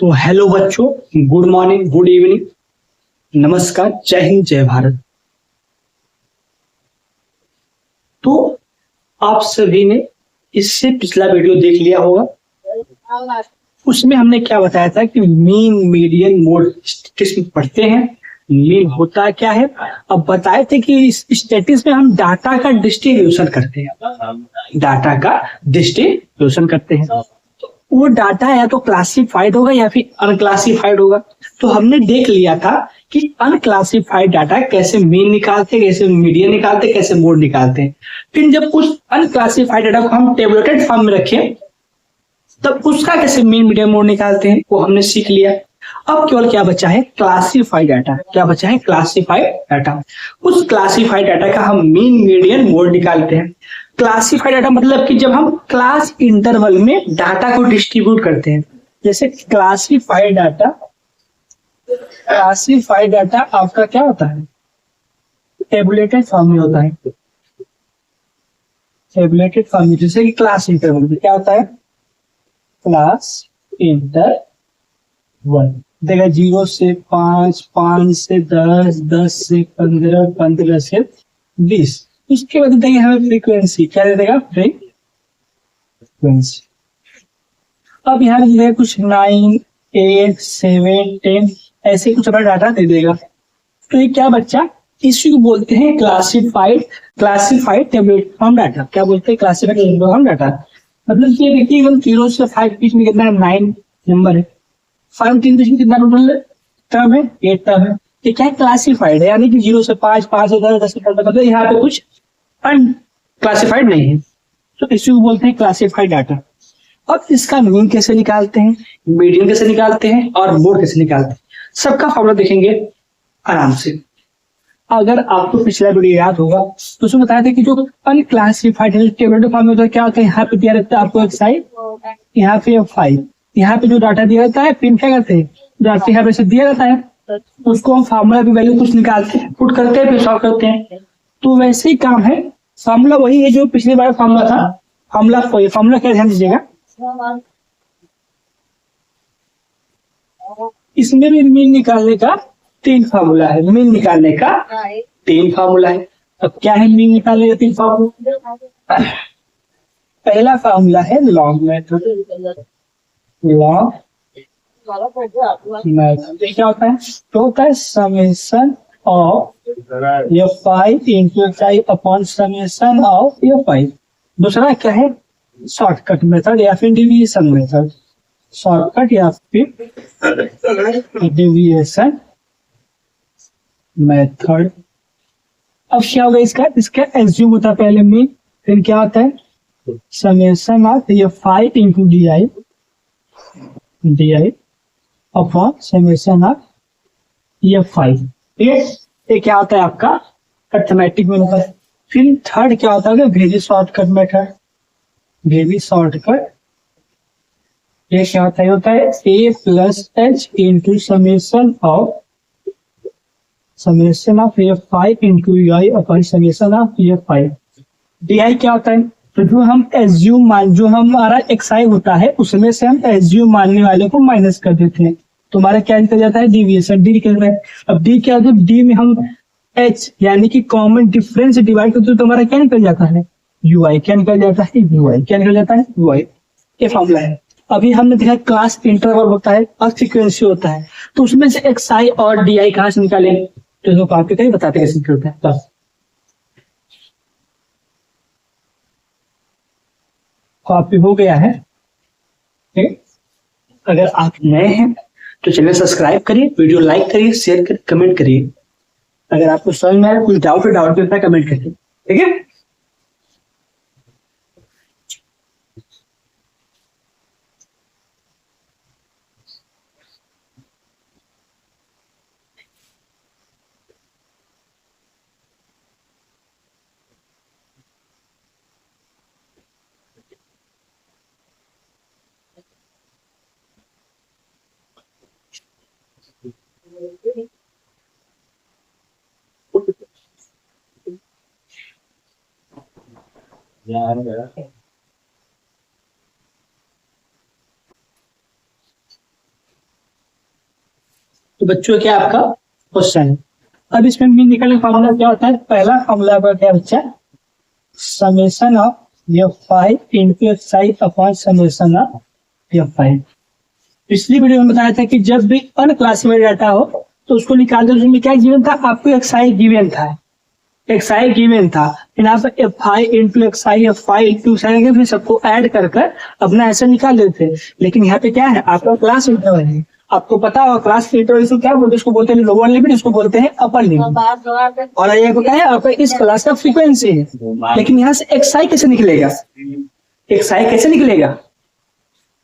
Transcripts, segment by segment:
तो हेलो बच्चों, good morning, good evening, नमस्कार, जय हिंद, जय भारत। तो आप सभी ने इससे पिछला वीडियो देख लिया होगा। उसमें हमने क्या बताया था कि मीन, मीडियन, मोड स्टैटिस्टिक्स पढ़ते हैं। मीन होता क्या है, अब बताए थे कि इस स्टैटिस्टिक्स में हम डाटा का डिस्ट्रीब्यूशन करते हैं। डाटा का डिस्ट्रीब्यूशन करते हैं, वो डाटा या तो क्लासिफाइड होगा या फिर अनक्लासिफाइड होगा। तो हमने देख लिया था कि अनक्लासिफाइड डाटा कैसे मीन निकालते, कैसे मीडियन निकालते, कैसे मोड निकालते हैं। फिर जब उस अनक्लासिफाइड डाटा को हम टेबुलेटेड फॉर्म में रखें, तब उसका कैसे मीन, मीडियन, मोड निकालते हैं, वो हमने सीख लिया। अब केवल क्या बचा है, क्लासिफाइड डाटा। क्या बचा है, क्लासिफाइड डाटा। उस क्लासिफाइड डाटा का हम मीन, मीडियन, मोड निकालते हैं। क्लासिफाइड डाटा मतलब कि जब हम क्लास इंटरवल में डाटा को डिस्ट्रीब्यूट करते हैं। जैसे क्लासिफाइड डाटा आपका क्या होता है, टेबुलेटेड फॉर्म में होता है। टेबुलेटेड फॉर्म में, जैसे कि क्लास इंटरवल में क्या होता है, क्लास इंटरवल देखा 0 से 5, 5 से 10, 10 से 15, 15 से 20। उसके बाद देंगे हमें फ्रीक्वेंसी, क्या दे देगा, फ्रीक्वेंसी। अब यहाँ दे देगा कुछ 9, 8, 7, 10 ऐसे कुछ अपना डाटा दे देगा। तो ये क्या बच्चा, इसी को बोलते हैं क्लासिफाइड टेबलेट फॉर्म डाटा। क्या बोलते हैं, क्लासिफाइड टेबलेट फॉर्म डाटा। मतलब ये देखिए 0 से 5 बीच में कितना है, 9 नंबर है। 5 3 बीच में कितना टोटल टर्म है, 8 टर्म है। ये क्या है, क्लासिफाइड है, यानी कि 0 से 5, 5 से 10, 10 से 15, मतलब यहाँ पे कुछ अनक्लासिफाइड नहीं है। तो इसी को बोलते हैं क्लासिफाइड डाटा। अब इसका मीन कैसे निकालते हैं, मीडियन कैसे निकालते हैं और मोड कैसे निकालते हैं, सबका फॉर्मूला देखेंगे आराम से। अगर आपको पिछला वीडियो याद होगा तो उसमें बताया था कि जो अनक्लासिफाइड टेबल फॉर्म में क्या होता है, यहाँ पे दिया रहता है आपको एक साइड, यहाँ पे 5, यहाँ पे जो डाटा दिया रहता है, फिर क्या करते हैं, डाटा यहाँ पे से दिया रहता है, उसको हम फार्मूला की वैल्यू कुछ निकालते हैं, पुट करते हैं, फिर सॉल्व करते हैं। तो वैसे ही काम है, फार्मूला वही है जो पिछली बार फार्मूला था। फार्मूला क्या, ध्यान दीजिएगा। इसमें भी मीन निकालने का 3 फार्मूला है। मीन निकालने का 3 फार्मूला है। अब क्या है मीन निकालने का 3 फार्मूला। पहला फार्मूला है लॉग मेथड। लॉग मेथड क्या होता है, तो होता है summation of f5 into xi upon summation of f5। दूसरा क्या है, शॉर्टकट मेथड या फिर डिवीजन मेथड। शॉर्टकट या फिर डिवीएशन मेथड। अब क्या होगा इसका एज्यूम होता है पहले में, फिर क्या होता है, समेशन ऑफ ये 5 into D upon summation of ये 5। ये क्या होता है आपका अर्थमेटिक में होता है। फिर थर्ड क्या होता है, very shortcut method. Very shortcut ये क्या होता है A plus H into summation of ये 5 into I upon summation of ये 5। डी आई क्या होता है, तो जो हम एज्यूम जो हमारा एक्साई होता है उसमें से हम एज्यूम मानने वाले को माइनस कर देते हैं, तो हमारा क्या निकल जाता है, डिविएशन। डी निकल रहा है। अब डी क्या होता है, डी में हम एच यानी कि कॉमन डिफरेंस डिवाइड करते तो हमारा क्या निकल जाता है, यू आई। क्या निकल जाता है, यू आई। क्या निकल जाता है, यू आई। ये फॉर्मूला है। अभी हमने देखा क्लास इंटरवल होता है और फ्रीक्वेंसी होता है, तो उसमें से एक्साई और डी आई कहाँ से निकाले, तो आपके कहीं बताते कैसे निकलता है। बस कॉपी हो गया है। ठीक? अगर आप नए हैं तो चैनल सब्सक्राइब करिए, वीडियो लाइक करिए, शेयर करिए, कमेंट करिए। अगर आपको समझ में आए, कुछ डाउट है कमेंट करिए। ठीक है। तो बच्चों क्या आपका क्वेश्चन है। अब इसमें मीन निकालने का फॉर्मूला क्या होता है, पहला फॉर्मूला का क्या बच्चा, summation of F5 into x I upon summation of F5। पिछली वीडियो में बताया था कि जब भी अनक्लासिफाइड डाटा हो तो उसको निकालते, उसमें क्या गिवन था आपको, एक्सआई गिवन था, एक्सआई गिवन था, फिर आप F5 into XI F5 into XI फिर सबको ऐड कर कर अपना ऐसा निकाल लेते थे। लेकिन यहाँ पे क्या है, आपका क्लास इंटरवल है, आपको पता होगा क्लास इंटरवल को क्या बोलते हैं, उसको बोलते हैं लोअर लिमिट, इसको बोलते हैं अपर लिमिट, और ये क्या है आपका इस क्लास का फ्रीक्वेंसी है। लेकिन यहाँ से एक्सआई कैसे निकलेगा, एक्सआई कैसे निकलेगा,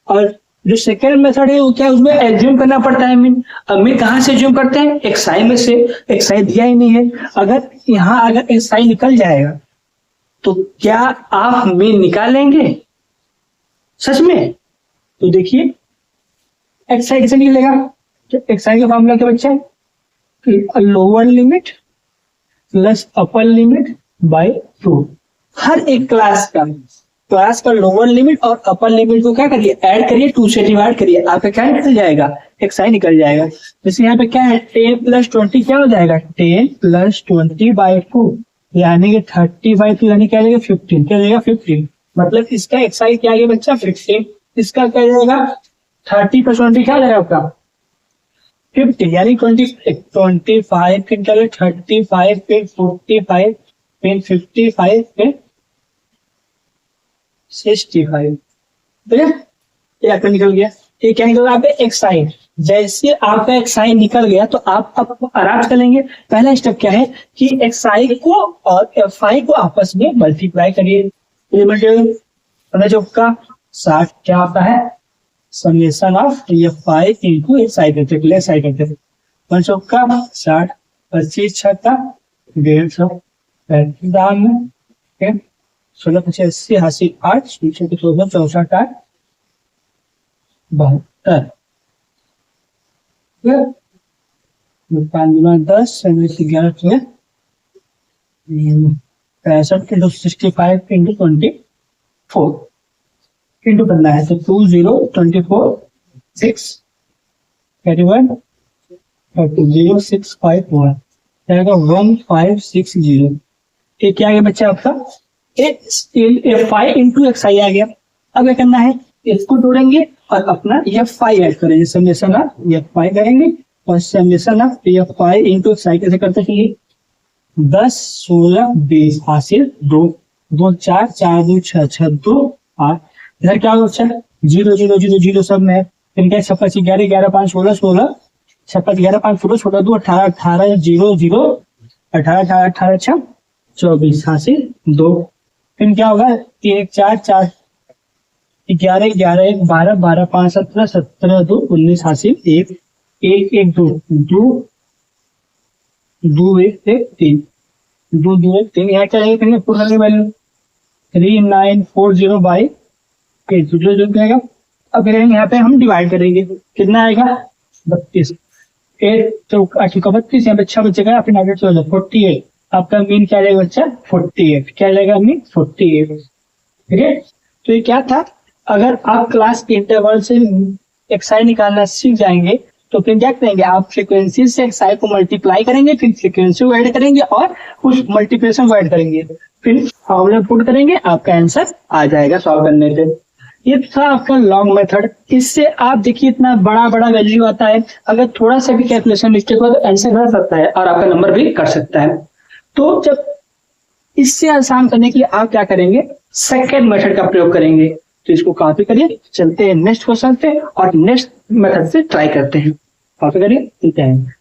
और जो सेकेंड मेथड है वो क्या, उसमें एज्यूम करना पड़ता है मीन। अब मीन कहाँ से एज्यूम करते हैं, एक्सआई में से, एक्सआई दिया ही नहीं है। अगर यहाँ अगर एक्सआई निकल जाएगा तो क्या आप मीन निकाल लेंगे सच में, तो देखिए एक्सआई कैसे निकलेगा, तो एक्सआई का फॉर्मूला क्या बच्चा है, lower limit plus upper limit by 2। हर एक क्लास का लोअर लिमिट और अपर लिमिट को क्या करिए, ऐड करिए, 2 से डिवाइड करिए, आपका क्या निकल जाएगा, एक्सआई निकल जाएगा। जैसे यहाँ पे क्या है 10 प्लस 20 क्या हो जाएगा, 10 प्लस 20 बाई 2 यानी कि 35, यानी क्या जाएगा 15, क्या जाएगा 15, मतलब इसका एक्सआई क्या आ गया बच्चा 15, इसका क्या जाएगा 30 प्लस 20 क्या जाएगा आपका 50, यानी 25, फिर क्या 35, फिर 45, फिर 55, फिर 65, ठीक है, ये आपका निकल गया। ये क्या निकल गया आप एक्सआई। जैसे आपका एक्सआई निकल गया तो आप अब आराम से लेंगे। पहला स्टेप क्या है कि एक्सआई को और एफआई को आपस में मल्टीप्लाई करिए, जो का 60 क्या आता है, summation of FI into XI करते हैं, एक्सआई करते हैं, 1 चौका 60, 25 छक्का 150, 35 दाम में, ठीक है, 16 25 80 80 8 64 64 8 72, 10 11 65 इंटू 65 इंटू 24 इंटू करना है, तो 20 24 6 31 0651 जाएगा 1560। ये क्या आ गया बच्चा आपका F5 इंटू एक्सआई आ गया। अब क्या करना है, इसको जोड़ेंगे और अपना F5 ऐड करेंगे, समेशन ऑफ F5 करेंगे और summation of F5 into XI कैसे करते हैं, 10 16 20 हासिल 2 2 4 4 2 6 6 2 8, इधर क्या होगा अच्छा 0 0 0 0 सब में, फिर क्या 56 11 11 5 16 16 56 11 5 16 16 2 18 18 0 0 18 18 18 6 24 हासिल 2, फिर क्या होगा 3 4 4 11 11 1 12 12 5 17 17 2 19 हासिल 1 1 1 2 2 2 1 1 3 2 2 1 3, यहाँ क्या करेंगे पूर्ण वैल्यू 3940 बाई 8 जो जाएगा। अब करेंगे यहाँ पे हम डिवाइड करेंगे, कितना आएगा 32, 8 तो 8 का 32, यहाँ पे 6 बचेगा, फिर 48, आपका मीन क्या रहेगा बच्चा 48, क्या रहेगा मीन 48, ठीक है। तो ये क्या था, अगर आप क्लास के इंटरवल से एक्सआई निकालना सीख जाएंगे तो फिर क्या करेंगे, आप फ्रीक्वेंसी से एक्सआई को मल्टीप्लाई करेंगे, फिर फ्रीक्वेंसी को ऐड करेंगे और उस मल्टीप्लिकेशन को ऐड करेंगे, फिर फॉर्मूला पुट करेंगे, आपका आंसर आ जाएगा सॉल्व करने से। ये था आपका लॉन्ग मेथड। इससे आप देखिए इतना बड़ा बड़ा वैल्यू आता है, अगर थोड़ा सा भी कैलकुलेशन मिस्टेक हो तो आंसर कर सकता है और आपका नंबर भी कर सकता है। तो जब इससे आसान करने के लिए आप क्या करेंगे, सेकेंड मेथड का प्रयोग करेंगे। तो इसको कॉपी करिए, चलते हैं नेक्स्ट क्वेश्चन पे और नेक्स्ट मेथड से ट्राई करते हैं। कॉपी करिए, चलते हैं।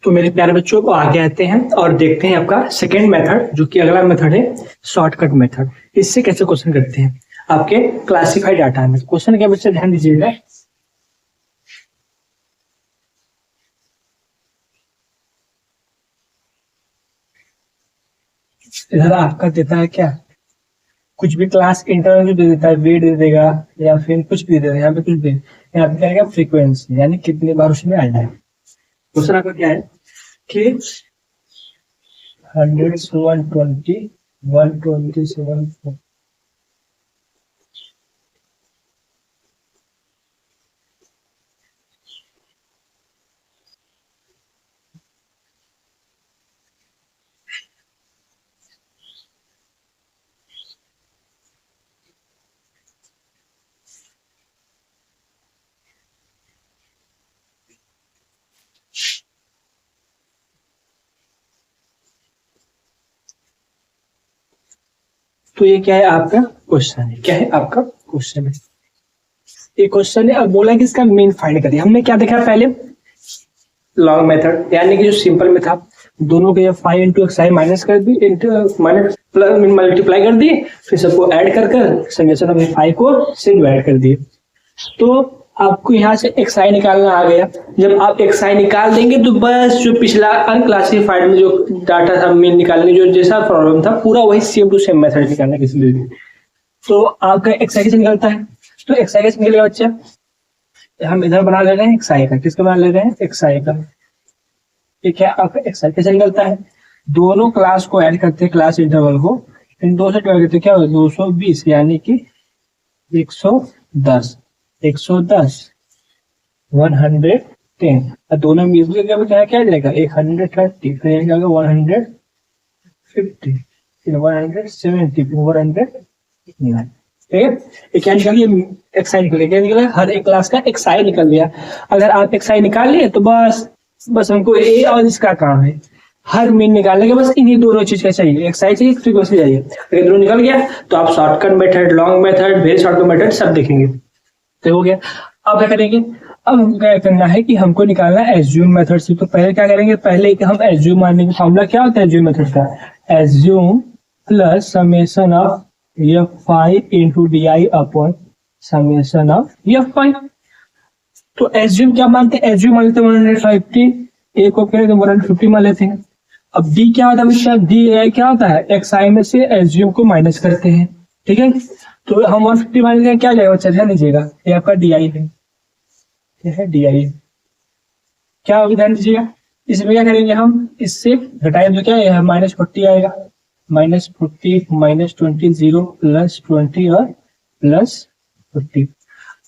तो मेरे प्यारे बच्चों को आगे आते हैं और देखते हैं आपका सेकेंड मेथड, जो कि अगला मेथड है शॉर्टकट मेथड। इससे कैसे क्वेश्चन करते हैं आपके क्लासिफाइड डाटा में। क्वेश्चन क्या बच्चे ध्यान दीजिएगा, इधर आपका देता है क्या, कुछ भी क्लास इंटरवल दे देता है, वेट दे देगा या फिर कुछ भी दे देगा, यहाँ पे कुछ भी। यहाँ पे करेगा फ्रीक्वेंसी, यानी कितनी बार उसमें आया है। दूसरा आपका क्या है कि 100 से 120 120 से 140। तो ये क्या है आपका क्वेश्चन है, क्या है आपका क्वेश्चन है, ये क्वेश्चन है। अब बोला कि इसका मीन फाइंड करिए। हमने क्या देखा पहले, लॉन्ग मेथड, यानी कि जो सिंपल में था, दोनों के 5 इंटू एक्स आई माइनस कर दी, माइनस मल्टीप्लाई कर दिए, फिर सबको ऐड कर कर समेशन ऑफ 5 को से डिवाइड कर दिए। तो आपको यहाँ से एक्स आई निकालना आ गया। जब आप एक्स आई निकाल देंगे तो बस जो पिछला अनक्लासिफाइड में जो डाटा था मीन निकालने जो जैसा प्रॉब्लम था पूरा वही सेम टू सेम मेथड निकालना किसी भी। तो आपका एक्स आई कैसे निकलता है, तो एक्स आई कैसे निकलेगा बच्चा, हम इधर बना ले रहे हैं एक्स आई का, किसका बना ले रहे हैं एक्स आई का। ठीक है, आपका एक्स आई कैसे निकलता है, दोनों क्लास को ऐड करते हैं, क्लास इंटरवल को, इन दो से डिवाइड करते क्या होगा 220, यानी कि 110 110 110 और दोनों मिल के क्या क्या जाएगा 130, फिर क्या होगा 150, फिर 170, फिर 109। ठीक है, ये क्या निकल गया एक्स आई निकल गया, निकला हर एक क्लास का एक्स आई निकल गया। अगर आप एक्स आई निकाल लिए तो बस हमको ए और इसका काम है, हर मीन निकालने के बस इन्हीं दोनों चीज का चाहिए, एक्स आई चाहिए, फ्रीक्वेंसी चाहिए। अगर दोनों निकल गया तो आप shortcut method, long method, very shortcut method सब देखेंगे। तो हो गया। अब क्या करेंगे, अब हमको क्या करना है कि हमको निकालना है एज्यूम मेथड से। तो पहले क्या करेंगे, पहले कि हम एज्यूम मानने की फॉर्मूला क्या होता है एज्यूम मेथड का, assume plus summation of f5 into D I upon summation of f5। तो एज्यूम क्या मानते हैं, एज्यूम मान लेते हैं 150, ए को करें तो 150 मान लेते हैं। अब डी क्या होता है बच्चा, डी क्या होता है एक्स आई में से एज्यूम को माइनस करते हैं। ठीक है, तो हम 150 मान लेते हैं, क्या जाएगा बच्चा ध्यान दीजिएगा, ये आपका डी आई है, ये है डी आई, क्या होगा ध्यान दीजिएगा। इसमें क्या करेंगे हम, इससे घटाएंगे तो क्या है -40 आएगा, -40 -20 0 +20 और +40।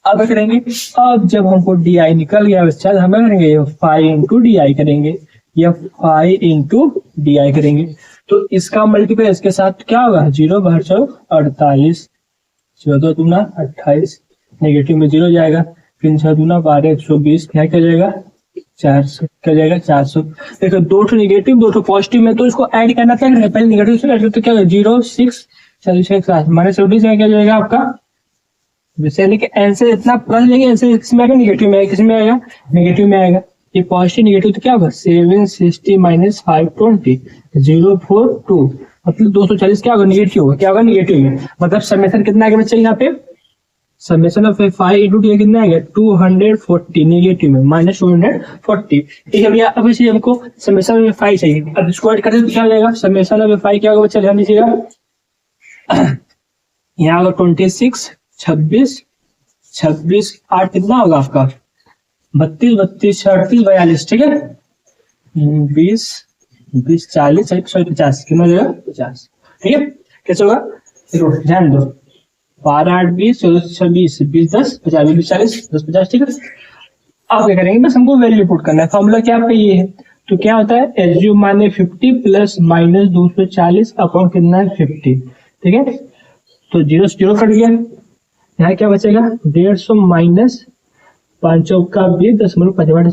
अब क्या करेंगे, अब जब हमको डी आई निकल गया बच्चा तो हम क्या करेंगे 5 इंटू डी आई करेंगे, या 5 इंटू डी आई करेंगे। तो इसका मल्टीप्लाई इसके साथ क्या होगा 0 × 48, 14 दूना 28, नेगेटिव में 0 जाएगा, फिर 6 दूना 12, 120, क्या क्या जाएगा 400, क्या जाएगा 400। देखो दो ठो नेगेटिव दो ठो पॉजिटिव में, तो इसको ऐड करना क्या है, पहले नेगेटिव से ऐड तो क्या होगा 0 6 -40 से क्या जाएगा आपका, वैसे कि आंसर इतना प्लस लेंगे, आंसर किसमें आएगा नेगेटिव में आएगा, किसमें आएगा नेगेटिव में आएगा। ये पॉजिटिव नेगेटिव तो क्या होगा 760 - 520 042, मतलब 240 क्या होगा नेगेटिव होगा, क्या होगा नेगेटिव में। मतलब समेशन कितना आएगा बच्चे, यहाँ पे समेशन ऑफ 5 इंटू डी कितना आएगा 240 नेगेटिव में -240। ठीक है भैया, अब इसे हमको समेशन ऑफ 5 चाहिए, अब इसको ऐड करते तो क्या जाएगा, समेशन ऑफ 5 क्या होगा बच्चा ध्यान दीजिएगा, यहाँ होगा 26 26 26 8 कितना होगा आपका 32 32 38 42। ठीक है, 20 20 40 50 कितना जाएगा 50। ठीक है, कैसे होगा देखो ध्यान दो, 12 8 20 14 26 20 10 50 20 40 10 50। ठीक है, अब क्या करेंगे, बस हमको वैल्यू पुट करना है। फॉर्मूला क्या आपका ये है, तो क्या होता है एज्यूम माने 50 प्लस माइनस 240 अपॉन कितना है 50। ठीक है, तो 0 से 0 कट गया, यहाँ क्या बचेगा 150 माइनस 5 का 20 10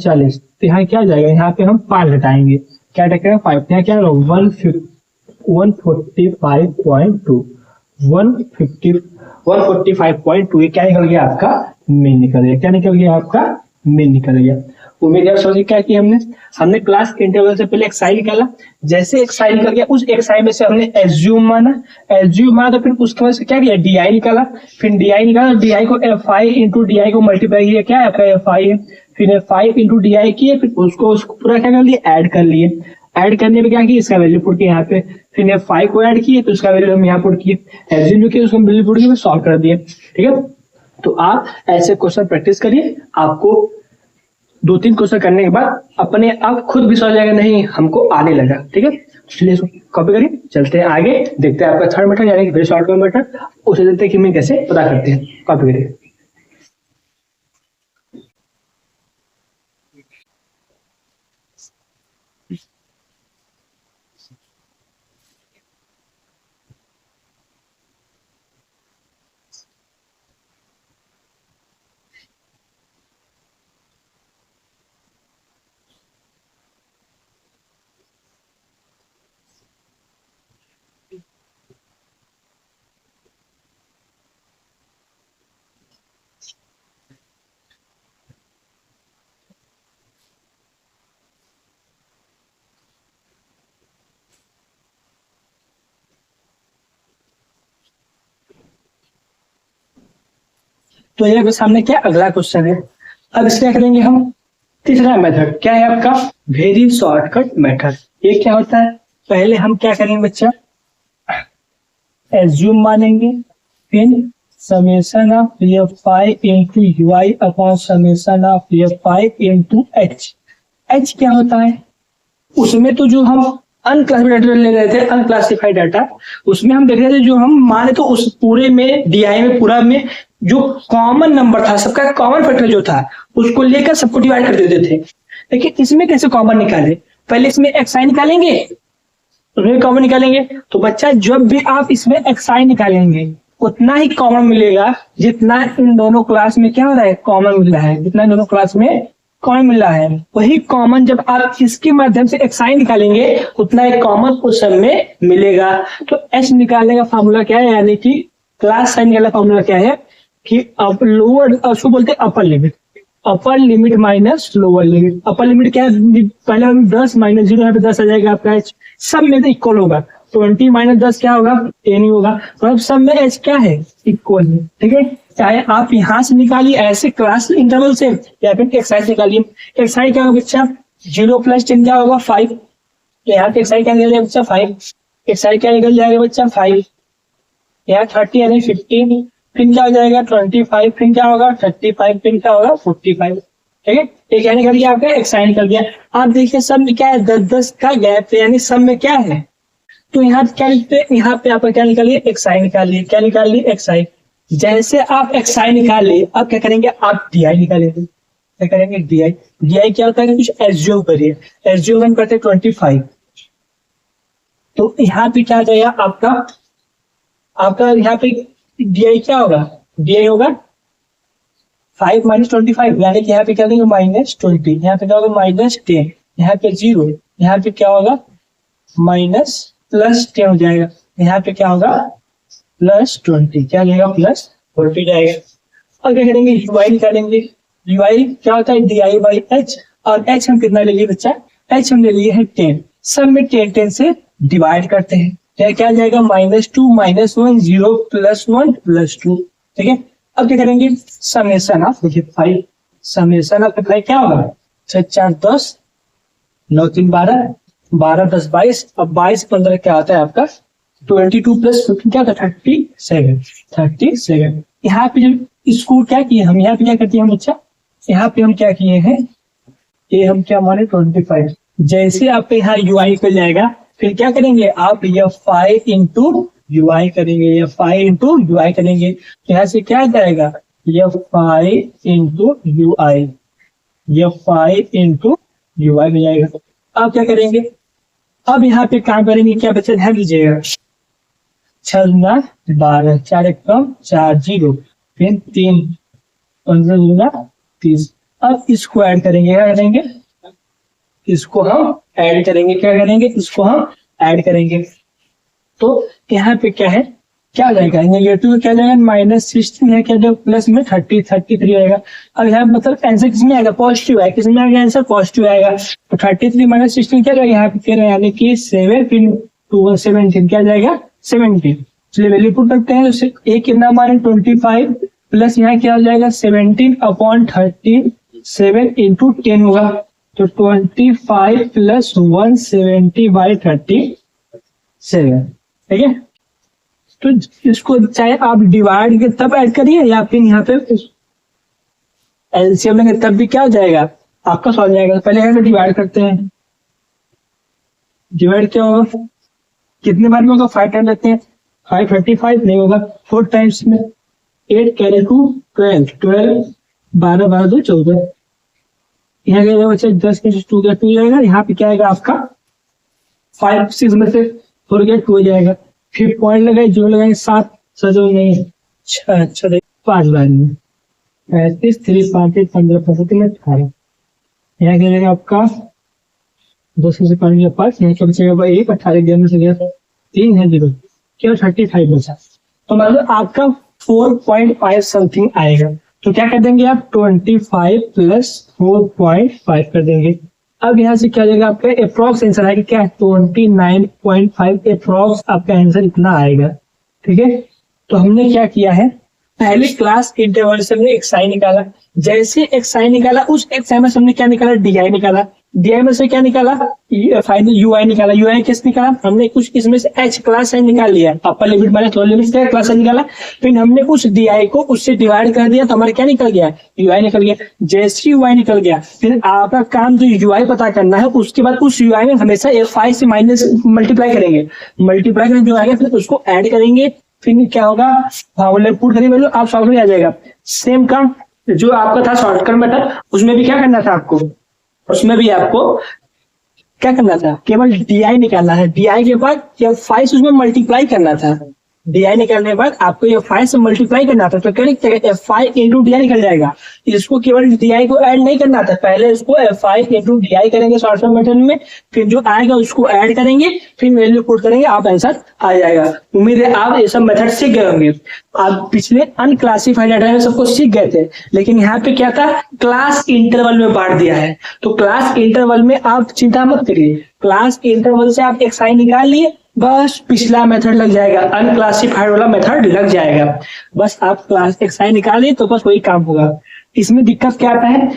40। तो यहाँ क्या जाएगा, यहाँ पे हम 5 घटाएंगे, क्या घटेगा 5, यहाँ क्या 145.2 ये क्या निकल गया आपका मेन निकल गया, क्या निकल गया आपका मेन निकल गया। उम्मीद है समझ क्या कि हमने क्लास इंटरवल से पहले एक्स आई निकाला, जैसे एक्स आई निकल गया उस एक्स आई में से हमने एज्यूम माना तो फिर उसके बाद से क्या किया डी आई निकाला, फिर डी आई निकाला, डी आई को f5 इंटू डी आई को मल्टीप्लाई किया, क्या है आपका f5 है, फिर f5 इंटू डी आई किए, फिर उसको पूरा क्या कर लिए ऐड कर लिए, ऐड करने में क्या किया इसका वैल्यू पुट किया यहाँ पे, फिर f5 को ऐड किए तो उसका वैल्यू हम यहाँ पुट किए, एज्यूम किया उसको वैल्यू पुट किया सॉल्व कर दिए। ठीक है, तो आप ऐसे क्वेश्चन प्रैक्टिस करिए, आपको 2-3 क्वेश्चन करने के बाद अपने आप खुद भी समझ जाएगा, नहीं हमको आने लगा। ठीक है, चलिए इसको कॉपी करिए, चलते हैं आगे, देखते हैं आपका थर्ड मेथड यानी कि वेरी शॉर्ट फॉर्म मेथड, उसे देखते हैं कि मैं कैसे पता करते हैं। कॉपी करिए। तो ये सामने क्या अगला क्वेश्चन है। अब इसका करेंगे हम तीसरा मेथड, क्या है आपका वेरी शॉर्टकट मेथड। ये क्या होता है, पहले हम क्या करेंगे बच्चा, एज्यूम मानेंगे, फिर summation of f5 into ui upon summation of f5 into H. H क्या होता है, उसमें तो जो हम अनक्लासिफाइड डाटा ले रहे थे, अनक्लासिफाइड डाटा, उसमें हम देख रहे थे जो हम माने तो उस पूरे में डीआई में पूरा में जो कॉमन नंबर था, सबका कॉमन फैक्टर जो था उसको लेकर सबको डिवाइड कर देते थे। लेकिन इसमें कैसे कॉमन निकाले, पहले इसमें xi निकालेंगे, उसमें कॉमन निकालेंगे। तो बच्चा जब भी आप इसमें xi निकालेंगे उतना ही कॉमन मिलेगा जितना इन दोनों क्लास में क्या हो रहा है, कॉमन मिल रहा है, जितना इन दोनों क्लास में कॉमन मिल रहा है, वही कॉमन जब आप इसके माध्यम से xi निकालेंगे उतना एक कॉमन उस सब में मिलेगा। तो h निकालने का फॉर्मूला क्या है, यानी कि क्लास साइन निकालने का फॉर्मूला क्या है कि अब लोअर, उसको बोलते हैं upper limit minus lower limit. Upper limit क्या है, पहले हम 10 माइनस 0 यहाँ पे 10 आ जाएगा आपका h, सब में तो इक्वल होगा, 20 माइनस 10 क्या होगा, 10 ही होगा। तो अब सब में h क्या है, इक्वल है। ठीक है, चाहे आप यहाँ से निकालिए ऐसे क्लास इंटरवल से, या फिर एक्साइज निकालिए। एक्साइज क्या होगा बच्चा, 0 प्लस 10 क्या होगा 5, तो यहाँ पे एक्साइज क्या निकल जाएगा बच्चा 5, एक्साइज क्या निकल जाएगा बच्चा 5, यहाँ 30 यानी 15, फिर क्या हो जाएगा 25, फिर क्या होगा 35, फिर क्या होगा 45। ठीक है, एक क्या निकल गया आपका, एक्साइज निकल गया। आप देखिए सब में क्या है, 10-10 का गैप है, यानी सब में क्या है, तो यहाँ क्या लिखते हैं, यहाँ पे आप क्या निकालिए, एक्साइज निकालिए, क्या निकालिए, एक्साइज। जैसे आप xi निकाले, अब क्या करेंगे, आप di निकालेंगे, क्या करेंगे, di क्या होता है, कुछ एज्यूम करिए, एज्यूम हम करते हैं 25, तो यहाँ पे क्या आ जाएगा आपका यहाँ पे di क्या होगा, di होगा 5 माइनस 25, यानी कि यहाँ पे क्या देंगे -20, यहाँ पे क्या होगा -10, यहाँ पे 0, यहाँ पे क्या होगा माइनस प्लस 10 हो जाएगा, यहाँ पे क्या होगा +20, क्या जाएगा +40 जाएगा। और क्या करेंगे, ui निकालेंगे, ui क्या होता है di बाई h, और h हम कितना ले लिए बच्चा, h हम ले लिए हैं 10, सब में 10 से डिवाइड करते हैं, क्या जाएगा -2 -1 0 +1 +2। ठीक है, अब क्या करेंगे, समेशन ऑफ 5, समेशन ऑफ 5 क्या होगा, 6 4 10, 9 3 12, 12 10 22, अब 22 15 क्या आता है आपका 22 प्लस 15 क्या होता है 37। यहाँ पे जब इसको क्या किए हम, यहाँ पे क्या करते हैं हम बच्चा, यहाँ पे हम क्या किए हैं, ये हम क्या माने 25। जैसे आपके यहाँ ui निकल जाएगा, फिर क्या करेंगे आप f5 इंटू ui करेंगे, f5 इंटू ui करेंगे, तो यहाँ से क्या आ जाएगा f5 into ui, f5 into ui में जाएगा। अब क्या करेंगे, अब यहाँ पे काम करेंगे, क्या बच्चा ध्यान दीजिएगा, 6 गुना 12, 4 1 कम 4 0, फिर 3 15 गुना 30। अब इसको ऐड करेंगे, क्या करेंगे, इसको हम ऐड करेंगे, क्या करेंगे, इसको हम ऐड करेंगे। तो यहाँ पे क्या है, क्या आ जाएगा, नेगेटिव में क्या जाएगा -16 है, क्या जाएगा प्लस में 33 आएगा। अब यहाँ मतलब आंसर किसमें आएगा, पॉजिटिव है, किसमें आएगा आंसर, पॉजिटिव आएगा। तो 33 - 16 क्या जाएगा, यहाँ पे कह रहे हैं यानी कि 7 फिर 2 17 क्या जाएगा 17। चलिए वैल्यू पुट करते हैं, तो ए कितना हमारे 25 प्लस यहाँ क्या हो जाएगा 17 अपॉन 37 इंटू 10 होगा, तो 25 प्लस 170/37। ठीक है, तो इसको चाहे आप डिवाइड के तब ऐड करिए या फिर यहाँ पे एलसीएम लेंगे तब भी क्या हो जाएगा आपका सॉल्व जाएगा। तो पहले डिवाइड करते हैं। डिवाइड क्या होगा, कितने बार में होगा, 5 टाइम लेते हैं, 535 नहीं होगा, 4 टाइम्स में 8 कैरी टू 12, 12 12 2 14। यहाँ क्या बच्चा 10 में से 2 का 2 जाएगा, यहाँ पे क्या आएगा आपका 5 6 में से 4 गया 2 हो जाएगा। फिर पॉइंट लगाए, जो लगाए 7 सजो नहीं 6 5 बार में 35 3 5 15 15 18। यहाँ क्या जाएगा आपका 10 में से 5 गया 5, यहाँ क्या बचेगा 1, 18 11 में से गया 3 है 0, केवल 35 बचा। तो मतलब आपका 4.5 समथिंग आएगा। तो क्या कर देंगे आप 25 प्लस 4.5 कर देंगे। अब यहाँ से क्या जाएगा आपका अप्रॉक्स आंसर आएगा क्या 29.5 अप्रॉक्स आपका आंसर इतना आएगा। ठीक है, तो हमने क्या किया है, पहले क्लास इंटरवल से हमने एक्सआई निकाला, जैसे एक्सआई निकाला उस एक्सआई में हमने क्या निकाला डीआई निकाला, डीआई में से क्या निकाला फाइनल यूआई निकाला, यूआई किस निकाला हमने कुछ इसमें से एच क्लास साइन निकाल लिया, upper limit minus lower limit से क्लास साइन निकाला, फिर हमने उस डीआई को उससे डिवाइड कर दिया तो हमारा क्या निकल गया यूआई निकल गया। जैसे यूआई निकल गया फिर आपका काम जो यूआई पता करना है, उसके बाद उस यूआई में हमेशा एफ5 से माइनस मल्टीप्लाई करेंगे, मल्टीप्लाई करके जो आएगा फिर उसको ऐड करेंगे, फिर क्या होगा पुट करेंगे वैल्यू आप सॉल्व आ जाएगा। सेम काम जो आपका था शॉर्टकट मेथड उसमें भी क्या करना था आपको, उसमें भी आपको क्या करना था केवल डीआई निकालना है, डीआई के बाद F5 से उसमें मल्टीप्लाई करना था, डीआई निकालने के बाद आपको F5 से मल्टीप्लाई करना था तो क्या F5 इंटू डीआई निकल जाएगा। इसको केवल डीआई को ऐड नहीं करना था, पहले इसको F5 इंटू डीआई करेंगे शॉर्टकट मेथड में, फिर जो आएगा उसको ऐड करेंगे, फिर वैल्यू पुट करेंगे, आप आंसर आ जाएगा। उम्मीद है आप ये सब मेथड सीख गए होंगे। आप पिछले अनक्लासिफाइड डाटा में सबको सीख गए थे, लेकिन यहाँ पे क्या था क्लास इंटरवल में बांट दिया है। तो क्लास इंटरवल में आप चिंता मत करिए, क्लास इंटरवल से आप एक्सआई निकाल लिए, बस पिछला मेथड लग जाएगा, अनक्लासिफाइड वाला मेथड लग जाएगा। बस आप क्लास एक्सआई निकालिए तो बस वही काम होगा। इसमें दिक्कत क्या आता है,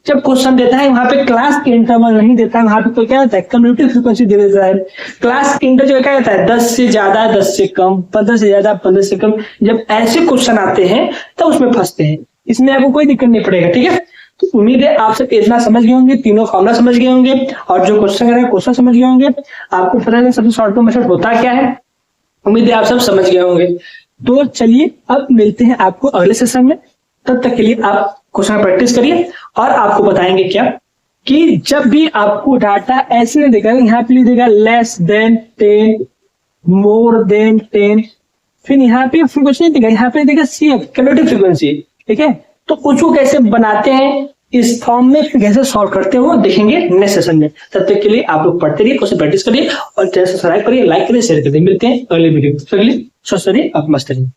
जब क्वेश्चन देता है वहां पे क्लास इंटरवल नहीं देता है, वहां पे तो क्या होता है कम्यूटेटिव फ्रीक्वेंसी दे देता है। क्लास इंटर जो क्या होता है 10 से ज्यादा 10 से कम, 15 से ज्यादा 15 से कम, जब ऐसे क्वेश्चन आते हैं तो उसमें फंसते हैं। इसमें आपको कोई दिक्कत नहीं पड़ेगा। ठीक है, तो उम्मीद है आप सब इतना समझ गए होंगे, तीनों फॉर्मुला समझ गए होंगे और जो क्वेश्चन है क्वेश्चन समझ गए होंगे। आपको पता है सबसे शॉर्टकट मेथड होता क्या है, उम्मीद है आप सब समझ गए होंगे। तो चलिए अब मिलते हैं आपको अगले सेशन में, तब तक के लिए आप क्वेश्चन प्रैक्टिस करिए और आपको बताएंगे क्या कि जब भी आपको डाटा ऐसे नहीं देगा, यहाँ पे देगा लेस देन 10 मोर देन 10, फिर यहाँ पे फ्रीक्वेंसी नहीं देगा, यहाँ पे देगा CF कम्यूटेटिव फ्रीक्वेंसी। ठीक है, तो उसको कैसे बनाते हैं इस फॉर्म में, फिर कैसे सॉल्व करते हो देखेंगे नेक्स्ट सेशन में। तब तक के लिए आप लोग पढ़ते रहिए, क्वेश्चन प्रैक्टिस करिए और चैनल सब्सक्राइब करिए, लाइक करिए, शेयर करिए। मिलते हैं अगले वीडियो। स्वस्थ रहिए, आप मस्त रहिए।